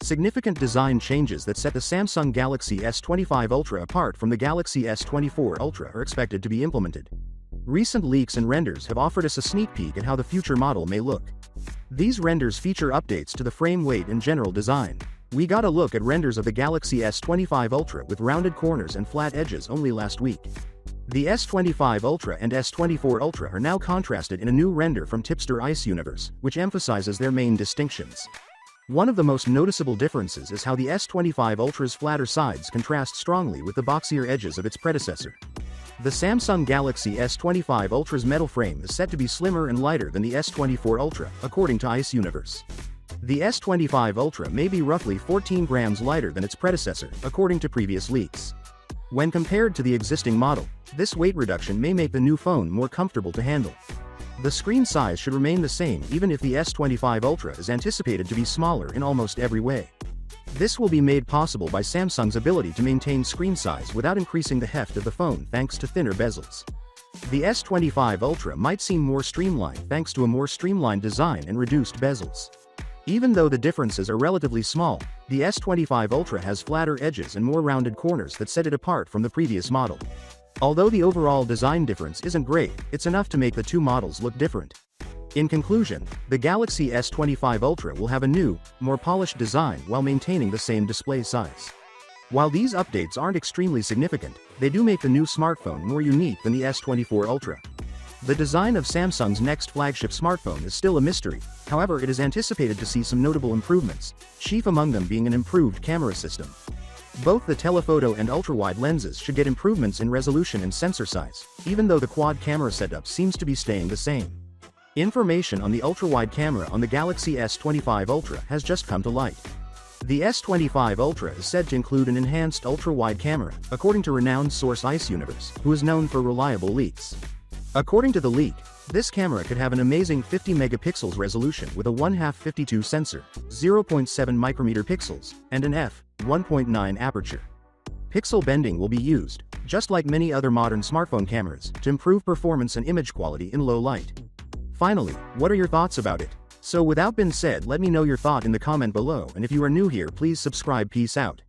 Significant design changes that set the Samsung Galaxy S25 Ultra apart from the Galaxy S24 Ultra are expected to be implemented. Recent leaks and renders have offered us a sneak peek at how the future model may look. These renders feature updates to the frame weight and general design. We got a look at renders of the Galaxy S25 Ultra with rounded corners and flat edges only last week. The S25 Ultra and S24 Ultra are now contrasted in a new render from Tipster Ice Universe, which emphasizes their main distinctions. One of the most noticeable differences is how the S25 Ultra's flatter sides contrast strongly with the boxier edges of its predecessor. The Samsung Galaxy S25 Ultra's metal frame is set to be slimmer and lighter than the S24 Ultra, according to Ice Universe. The S25 Ultra may be roughly 14 grams lighter than its predecessor, according to previous leaks. When compared to the existing model, this weight reduction may make the new phone more comfortable to handle. The screen size should remain the same even if the S25 Ultra is anticipated to be smaller in almost every way. This will be made possible by Samsung's ability to maintain screen size without increasing the heft of the phone thanks to thinner bezels. The S25 Ultra might seem more streamlined thanks to a more streamlined design and reduced bezels. Even though the differences are relatively small, the S25 Ultra has flatter edges and more rounded corners that set it apart from the previous model. Although the overall design difference isn't great, it's enough to make the two models look different. In conclusion, the Galaxy S25 Ultra will have a new, more polished design while maintaining the same display size. While these updates aren't extremely significant, they do make the new smartphone more unique than the S24 Ultra. The design of Samsung's next flagship smartphone is still a mystery, however it is anticipated to see some notable improvements, chief among them being an improved camera system. Both the telephoto and ultra-wide lenses should get improvements in resolution and sensor size, even though the quad camera setup seems to be staying the same. Information on the ultra-wide camera on the Galaxy S25 Ultra has just come to light. The S25 Ultra is said to include an enhanced ultra-wide camera, according to renowned source Ice Universe, who is known for reliable leaks. According to the leak, this camera could have an amazing 50 megapixels resolution with a 1/52 sensor, 0.7 micrometer pixels, and an f/1.9 aperture. Pixel bending will be used, just like many other modern smartphone cameras, to improve performance and image quality in low light. Finally, what are your thoughts about it? So without being said, let me know your thought in the comment below, and if you are new here, please subscribe. Peace out.